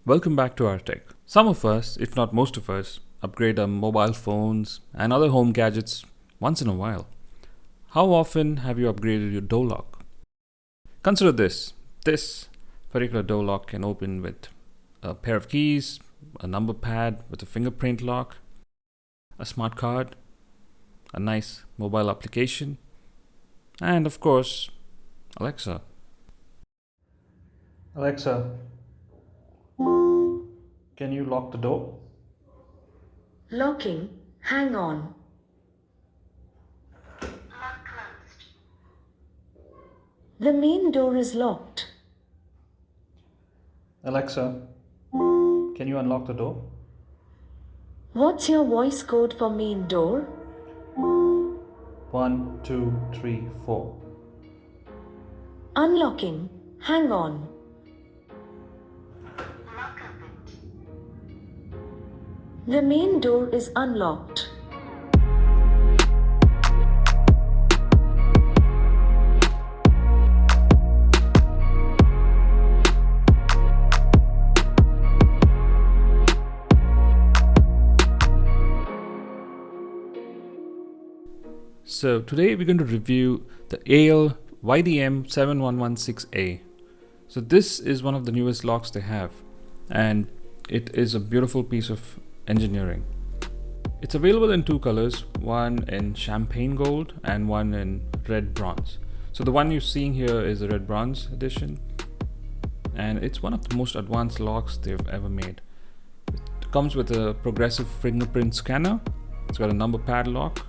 Welcome back to our tech. Some of us, if not most of us, upgrade our mobile phones and other home gadgets once in a while. How often have you upgraded your door lock? Consider this. This particular door lock can open with a pair of keys, a number pad with a fingerprint lock, a smart card, a nice mobile application, and of course, Alexa. Alexa, can you lock the door? Locking. Hang on. The main door is locked. Alexa, can you unlock the door? What's your voice code for main door? 1, 2, 3, 4. Unlocking. Hang on. The main door is unlocked. So today we're going to review the AIL YDM7116A. So this is one of the newest locks they have, and it is a beautiful piece of engineering. It's available in two colors, one in champagne gold and one in red bronze. So the one you're seeing here is the red bronze edition, and it's one of the most advanced locks they've ever made. It comes with a progressive fingerprint scanner, it's got a number pad lock,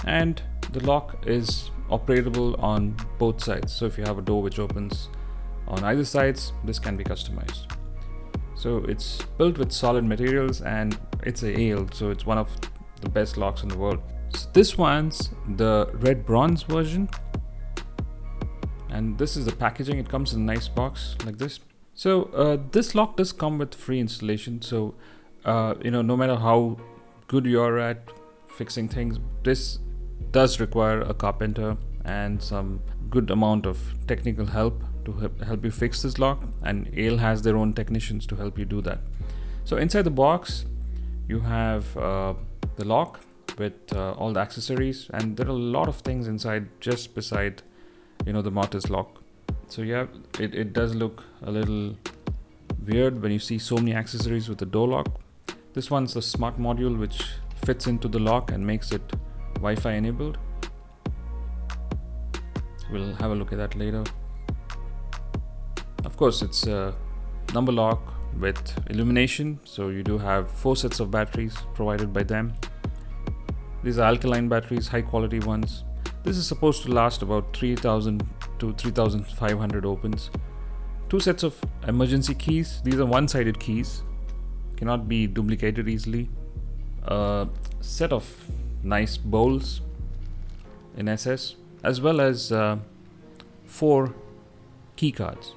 and the lock is operable on both sides. So if you have a door which opens on either sides, this can be customized. So it's built with solid materials and it's a AIL, so it's one of the best locks in the world. So this one's the red bronze version, and this is the packaging. It comes in a nice box like this. So this lock does come with free installation, so no matter how good you're at fixing things, this does require a carpenter and some good amount of technical help to help you fix this lock, and AIL has their own technicians to help you do that. So inside the box you have the lock with all the accessories, and there are a lot of things inside just beside the mortise lock. So yeah, it does look a little weird when you see so many accessories with the door lock. This one's a smart module which fits into the lock and makes it Wi-Fi enabled. We'll have a look at that later. Of course, it's a number lock with illumination, so you do have 4 sets of batteries provided by them. These are alkaline batteries, high quality ones. This is supposed to last about 3000 to 3500 opens. 2 sets of emergency keys. These are one-sided keys, cannot be duplicated easily. A set of nice bowls in SS, as well as 4 key cards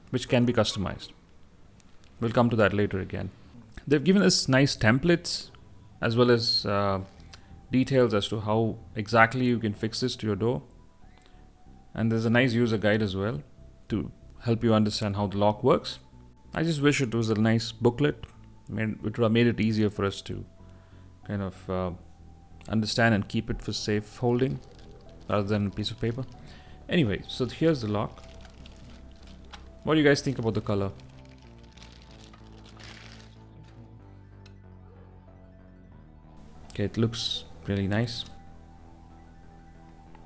which can be customized. We'll come to that later again. They've given us nice templates as well as details as to how exactly you can fix this to your door, and there's a nice user guide as well to help you understand how the lock works. I just wish it was a nice booklet. It would have made it easier for us to kind of understand and keep it for safe holding rather than a piece of paper. Anyway, so here's the lock. What do you guys think about the color? Okay, it looks really nice.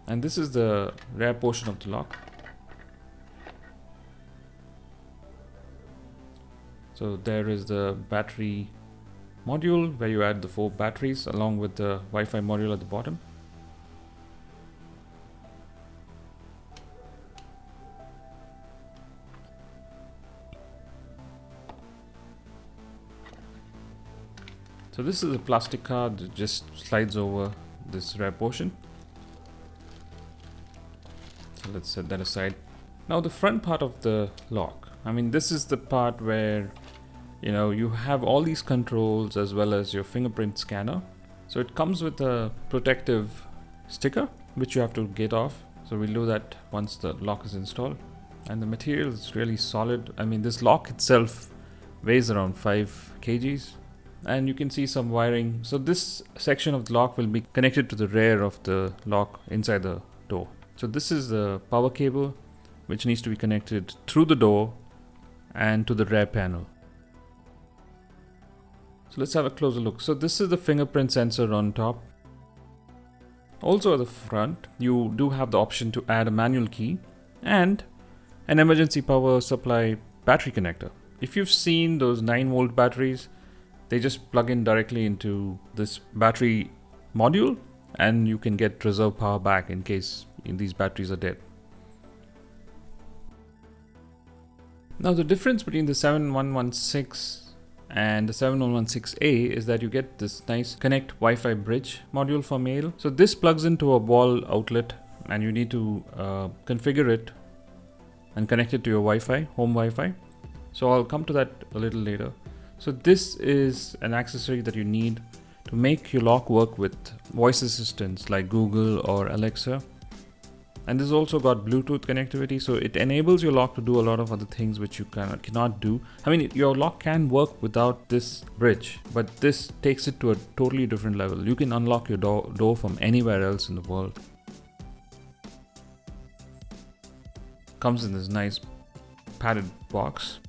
And this is the rear portion of the lock. So there is the battery module where you add the 4 batteries along with the Wi-Fi module at the bottom. So this is a plastic card that just slides over this rear portion. So let's set that aside. Now the front part of the lock. This is the part where you have all these controls as well as your fingerprint scanner. So it comes with a protective sticker which you have to get off. So we'll do that once the lock is installed. And the material is really solid. This lock itself weighs around 5 kgs. And you can see some wiring. So this section of the lock will be connected to the rear of the lock inside the door. So this is the power cable which needs to be connected through the door and to the rear panel. So let's have a closer look. So this is the fingerprint sensor on top. Also at the front, you do have the option to add a manual key and an emergency power supply battery connector. If you've seen those 9-volt batteries, they just plug in directly into this battery module and you can get reserve power back in case these batteries are dead. Now the difference between the 7116 and the 7116A is that you get this nice Connect Wi-Fi bridge module from AIL. So this plugs into a wall outlet and you need to configure it and connect it to your Wi-Fi, home Wi-Fi. So I'll come to that a little later. So this is an accessory that you need to make your lock work with voice assistants like Google or Alexa. And this also got Bluetooth connectivity, so it enables your lock to do a lot of other things which you cannot do. I mean, your lock can work without this bridge, but this takes it to a totally different level. You can unlock your door from anywhere else in the world. Comes in this nice padded box.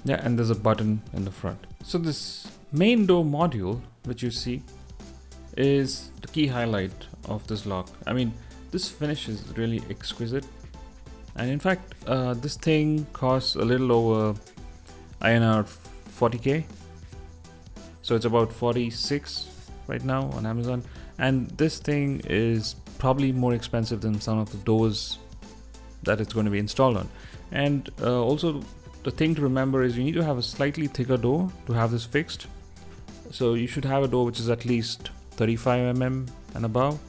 Yeah, and there's a button in the front. So this main door module, which you see, is the key highlight of this lock. I mean, this finish is really exquisite. And in fact, this thing costs a little over INR 40k. So it's about 46 right now on Amazon. And this thing is probably more expensive than some of the doors that it's going to be installed on. And also, the thing to remember is you need to have a slightly thicker door to have this fixed. So you should have a door which is at least 35 mm and above.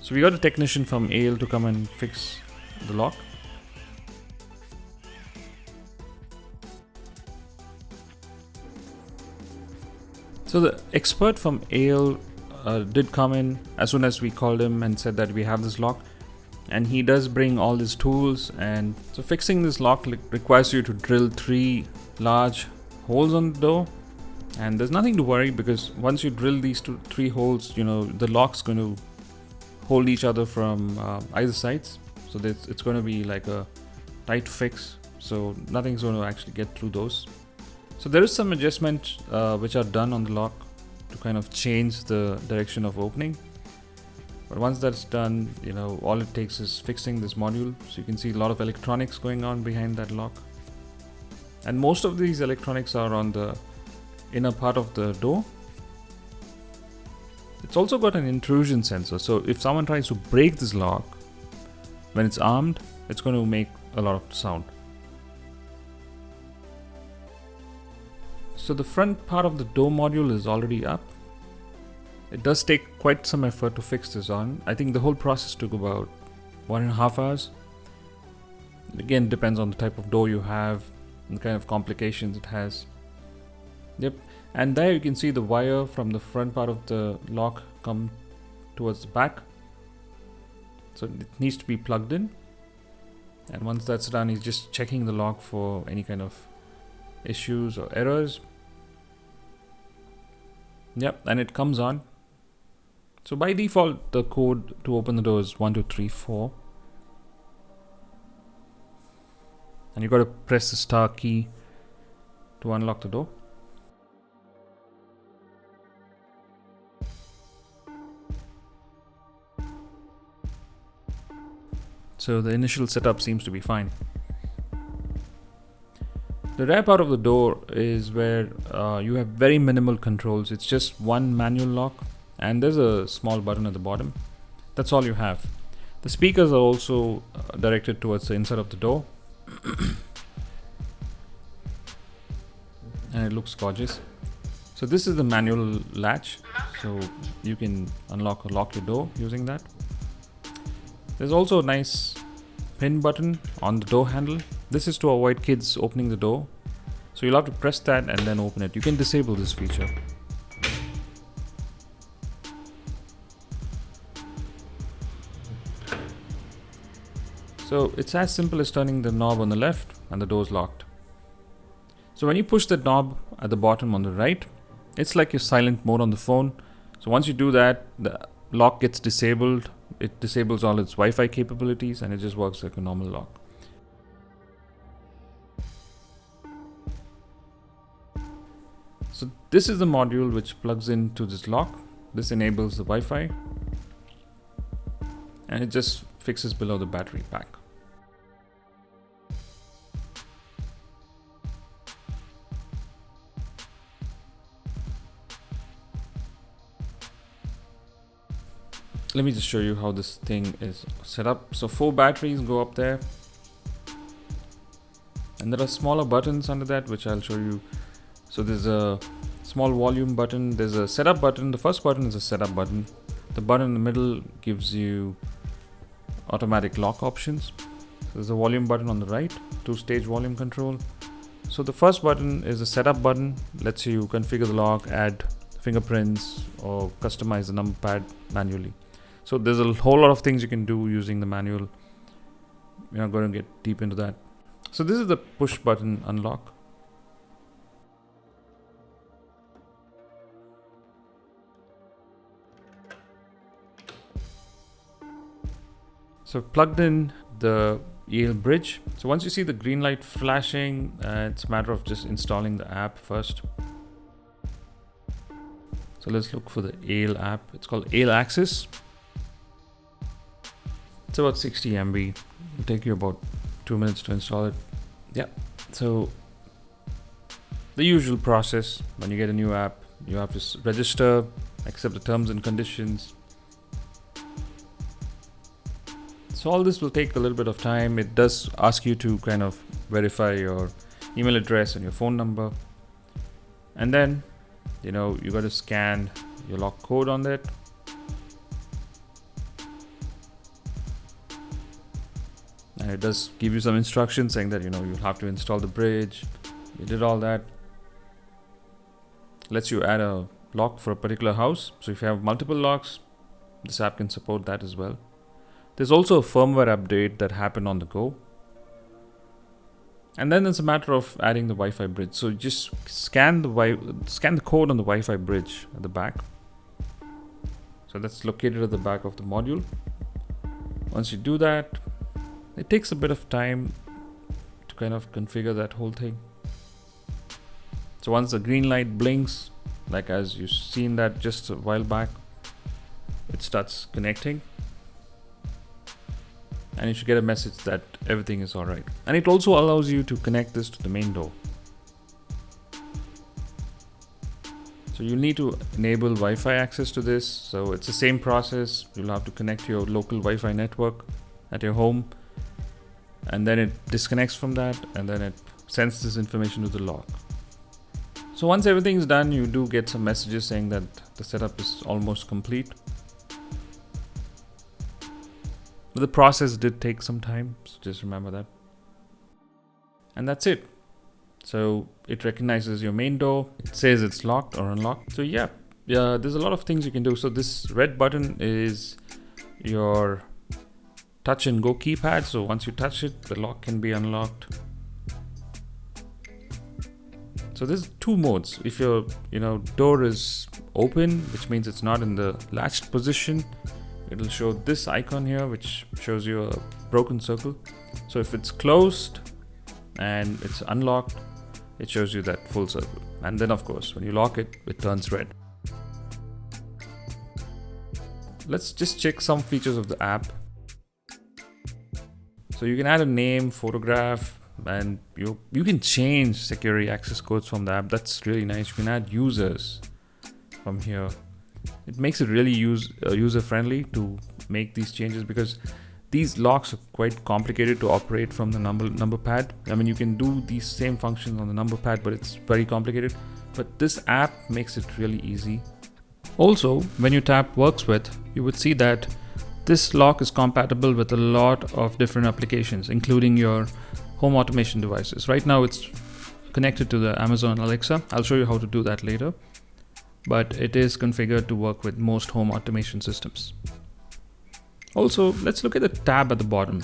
So we got a technician from AIL to come and fix the lock. So the expert from AIL did come in as soon as we called him and said that we have this lock. And he does bring all his tools, and so fixing this lock requires you to drill 3 large holes on the door. And there's nothing to worry, because once you drill these 3 holes, the lock's going to hold each other from either sides. So it's going to be like a tight fix. So nothing's going to actually get through those. So there is some adjustment which are done on the lock to kind of change the direction of opening. But once that's done, all it takes is fixing this module. So you can see a lot of electronics going on behind that lock. And most of these electronics are on the inner part of the door. It's also got an intrusion sensor. So if someone tries to break this lock, when it's armed, it's going to make a lot of sound. So the front part of the door module is already up. It does take quite some effort to fix this on. I think the whole process took about 1.5 hours. Again, depends on the type of door you have and kind of complications it has. Yep, and there you can see the wire from the front part of the lock come towards the back. So it needs to be plugged in. And once that's done, he's just checking the lock for any kind of issues or errors. Yep, and it comes on. So by default, the code to open the door is 1234. And you got to press the star key to unlock the door. So the initial setup seems to be fine. The rear part of the door is where you have very minimal controls. It's just one manual lock and there's a small button at the bottom. That's all you have. The speakers are also directed towards the inside of the door. And it looks gorgeous. So this is the manual latch. So you can unlock or lock your door using that. There's also a nice pin button on the door handle. This is to avoid kids opening the door. So you'll have to press that and then open it. You can disable this feature. So it's as simple as turning the knob on the left and the door's locked. So when you push the knob at the bottom on the right, it's like your silent mode on the phone. So once you do that, the lock gets disabled. It disables all its Wi-Fi capabilities and it just works like a normal lock. So this is the module which plugs into this lock. This enables the Wi-Fi and it just fixes below the battery pack. Let me just show you how this thing is set up. So 4 batteries go up there and there are smaller buttons under that which I'll show you. So there's a small volume button, there's a setup button. The first button is a setup button. The button in the middle gives you automatic lock options. So there's a volume button on the right, 2-stage volume control. So the first button is a setup button, lets you configure the lock, add fingerprints or customize the number pad manually. So there's a whole lot of things you can do using the manual. We're not going to get deep into that. So this is the push button unlock. So I've plugged in the Yale bridge. So once you see the green light flashing, it's a matter of just installing the app first. So let's look for the Yale app. It's called Yale Access. It's about 60 MB. It'll take you about 2 minutes to install it. Yeah. So the usual process when you get a new app, you have to register, accept the terms and conditions. So all this will take a little bit of time. It does ask you to kind of verify your email address and your phone number. And then, you got to scan your lock code on that. And it does give you some instructions saying that, you'll have to install the bridge. We did all that. Lets you add a lock for a particular house. So if you have multiple locks, this app can support that as well. There's also a firmware update that happened on the go. And then it's a matter of adding the Wi-Fi bridge. So you just scan the code on the Wi-Fi bridge at the back. So that's located at the back of the module. Once you do that, it takes a bit of time to kind of configure that whole thing. So once the green light blinks, like as you've seen that just a while back, it starts connecting. And you should get a message that everything is alright. And it also allows you to connect this to the main door. So you need to enable Wi-Fi access to this. So it's the same process. You'll have to connect to your local Wi-Fi network at your home. And then it disconnects from that. And then it sends this information to the lock. So once everything is done, you do get some messages saying that the setup is almost complete. But the process did take some time, so just remember that. And that's it. So it recognizes your main door. It says it's locked or unlocked. So yeah, there's a lot of things you can do. So this red button is your touch and go keypad. So once you touch it, the lock can be unlocked. So there's 2 modes. If your door is open, which means it's not in the latched position, it'll show this icon here, which shows you a broken circle. So if it's closed and it's unlocked, it shows you that full circle. And then of course, when you lock it, it turns red. Let's just check some features of the app. So you can add a name, photograph, and you can change security access codes from the app. That's really nice. You can add users from here. It makes it really user friendly to make these changes, because these locks are quite complicated to operate from the number pad. I mean, you can do these same functions on the number pad, but it's very complicated. But this app makes it really easy. Also, when you tap Works With, you would see that this lock is compatible with a lot of different applications, including your home automation devices. Right now it's connected to the Amazon Alexa. I'll show you how to do that later. But it is configured to work with most home automation systems. Also, let's look at the tab at the bottom.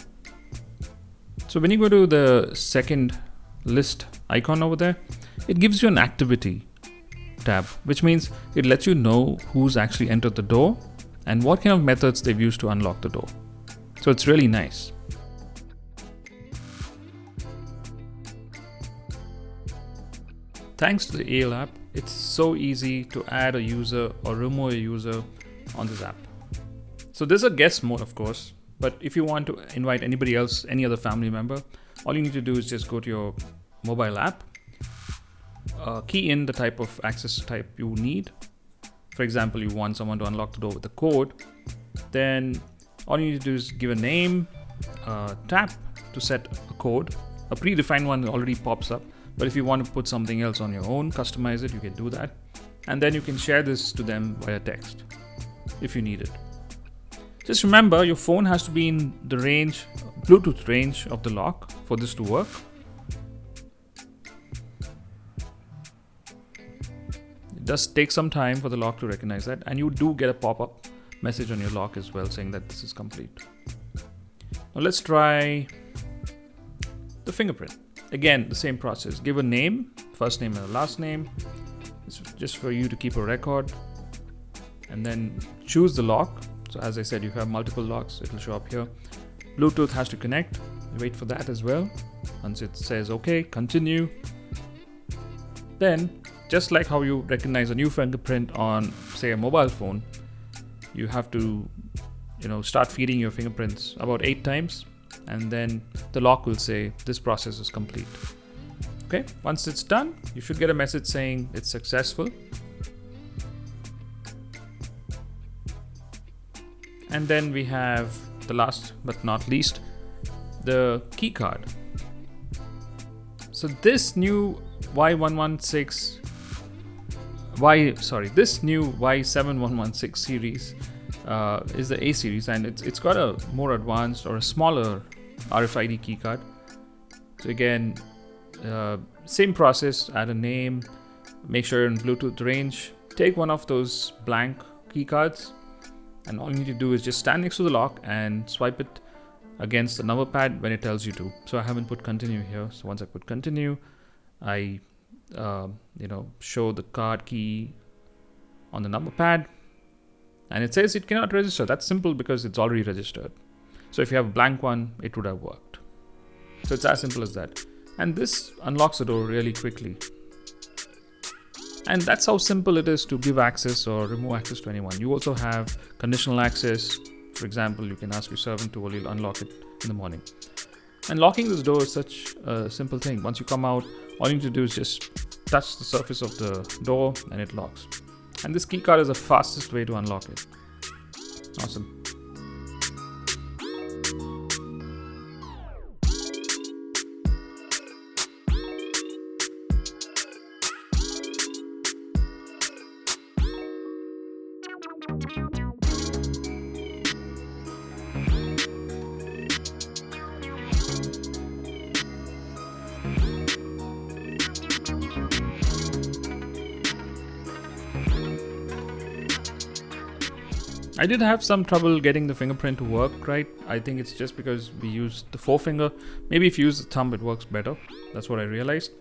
So when you go to the second list icon over there, it gives you an activity tab, which means it lets you know who's actually entered the door and what kind of methods they've used to unlock the door. So it's really nice. Thanks to the AL app, it's so easy to add a user or remove a user on this app. So there's a guest mode, of course, but if you want to invite anybody else, any other family member, all you need to do is just go to your mobile app, key in the type of access type you need. For example, you want someone to unlock the door with a code, then all you need to do is give a name, tap to set a code. A predefined one already pops up, but if you want to put something else on your own, customize it, you can do that. And then you can share this to them via text if you need it. Just remember, your phone has to be in the range, Bluetooth range of the lock for this to work. It does take some time for the lock to recognize that, and you do get a pop-up message on your lock as well saying that this is complete. Now let's try the fingerprint. Again, the same process. Give a name, first name and last name. It's just for you to keep a record. And then choose the lock. So as I said, you have multiple locks, it will show up here. Bluetooth has to connect. Wait for that as well. Once it says okay, continue. Then, just like how you recognize a new fingerprint on, say, a mobile phone, you have to, start feeding your fingerprints about 8 times, and then the lock will say this process is complete. Okay, once it's done, you should get a message saying it's successful. And then we have the last but not least, the key card. So this new this new Y7116 series is the A series, and it's got a more advanced or a smaller RFID key card. So again, same process, add a name, make sure you're in Bluetooth range, take one of those blank key cards, and all you need to do is just stand next to the lock and swipe it against the number pad when it tells you to. So I haven't put continue here. So once I put continue, I show the card key on the number pad, and it says it cannot register. That's simple because it's already registered. So if you have a blank one, it would have worked. So it's as simple as that. And this unlocks the door really quickly. And that's how simple it is to give access or remove access to anyone. You also have conditional access. For example, you can ask your servant to only unlock it in the morning. And locking this door is such a simple thing. Once you come out, all you need to do is just touch the surface of the door and it locks. And this key card is the fastest way to unlock it. Awesome. I did have some trouble getting the fingerprint to work right. I think it's just because we used the forefinger. Maybe if you use the thumb, it works better. That's what I realized.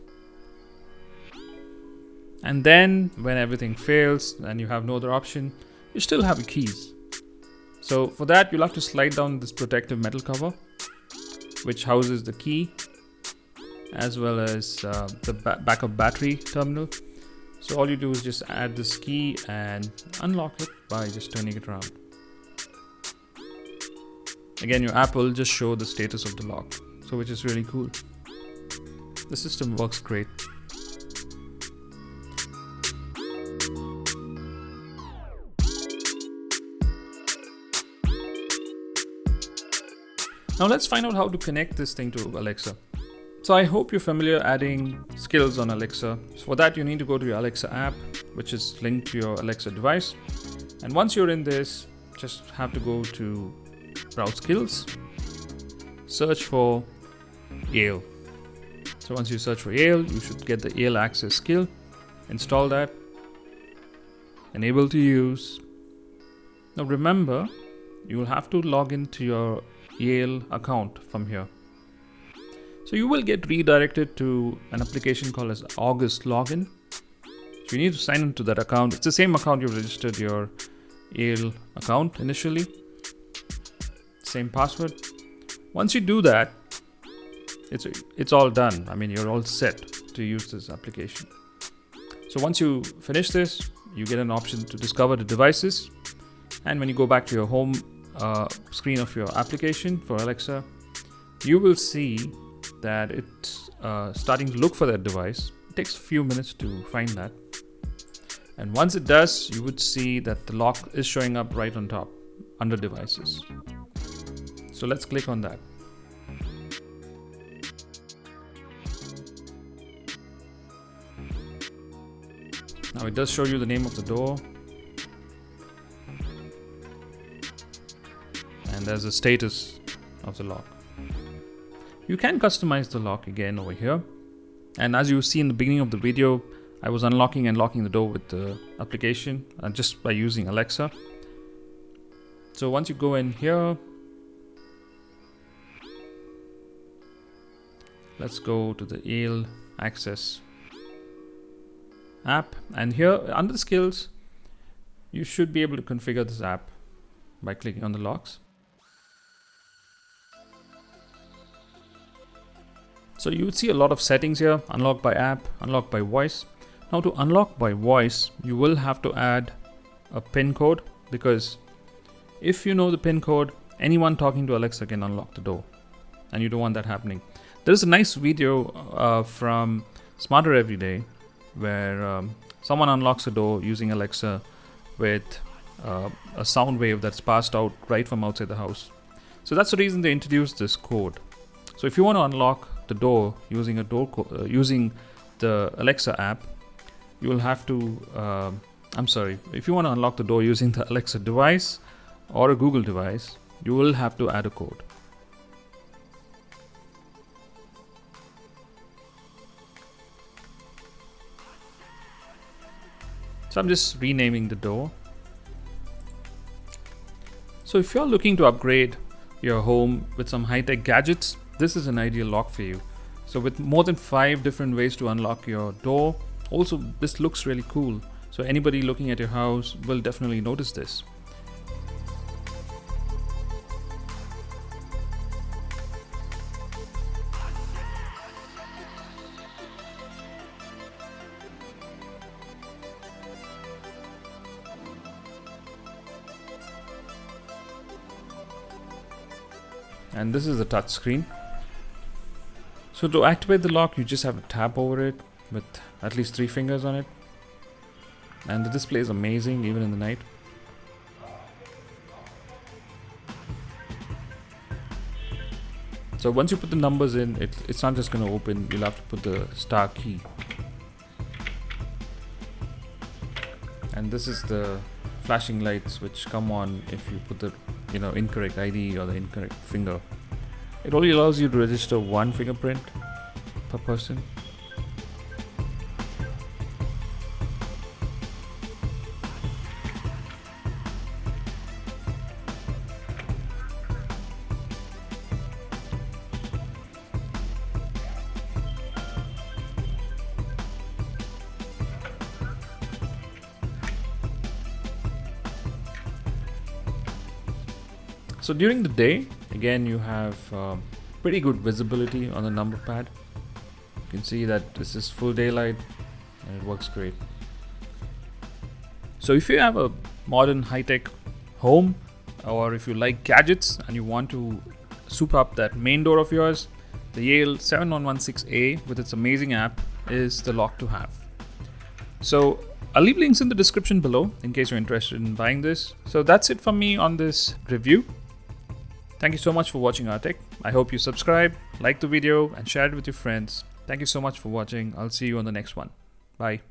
And then when everything fails and you have no other option, you still have your keys. So for that, you'll have to slide down this protective metal cover, which houses the key as well as the backup battery terminal. So all you do is just add this key and unlock it by just turning it around. Again, your app will just show the status of the lock, so which is really cool. The system works great. Now let's find out how to connect this thing to Alexa. So I hope you're familiar adding skills on Alexa. So for that, you need to go to your Alexa app, which is linked to your Alexa device. And once you're in this, just have to go to Browse Skills, search for Yale. So once you search for Yale, you should get the Yale Access skill. Install that. Enable to use. Now remember, you will have to log into your Yale account from here. So you will get redirected to an application called as August Login. So you need to sign into that account. It's the same account you've registered your Yale account initially. Same password. Once you do that, it's all done. I mean, you're all set to use this application. So once you finish this, you get an option to discover the devices. And when you go back to your home screen of your application for Alexa, you will see that it's starting to look for that device. It takes a few minutes to find that. And once it does, you would see that the lock is showing up right on top under devices. So let's click on that. Now it does show you the name of the door. And there's a status of the lock. You can customize the lock again over here. And as you see in the beginning of the video, I was unlocking and locking the door with the application just by using Alexa. So once you go in here, let's go to the Yale Access app. And here under the skills, you should be able to configure this app by clicking on the locks. So you would see a lot of settings here: unlock by app, unlock by voice. Now to unlock by voice, you will have to add a PIN code, because if you know the PIN code, anyone talking to Alexa can unlock the door, and you don't want that happening. There is a nice video from Smarter Everyday where someone unlocks a door using Alexa with a sound wave that's passed out right from outside the house. So that's the reason they introduced this code. So if you want to unlock the door using using the Alexa app, you will have to if you want to unlock the door using the Alexa device or a Google device, you will have to add a code. So I'm just renaming the door. So if you're looking to upgrade your home with some high-tech gadgets, this is an ideal lock for you. So with more than 5 different ways to unlock your door, also this looks really cool. So anybody looking at your house will definitely notice this. And this is the touch screen. So to activate the lock, you just have to tap over it with at least 3 fingers on it. And the display is amazing even in the night. So once you put the numbers in, it's not just going to open, you'll have to put the star key. And this is the flashing lights which come on if you put the incorrect ID or the incorrect finger. It only allows you to register 1 fingerprint per person. So during the day, again, you have pretty good visibility on the number pad. You can see that this is full daylight and it works great. So if you have a modern high-tech home, or if you like gadgets and you want to soup up that main door of yours, the Yale 7116A with its amazing app is the lock to have. So I'll leave links in the description below in case you're interested in buying this. So that's it from me on this review. Thank you so much for watching Our Tech. I hope you subscribe, like the video, and share it with your friends. Thank you so much for watching. I'll see you on the next one. Bye.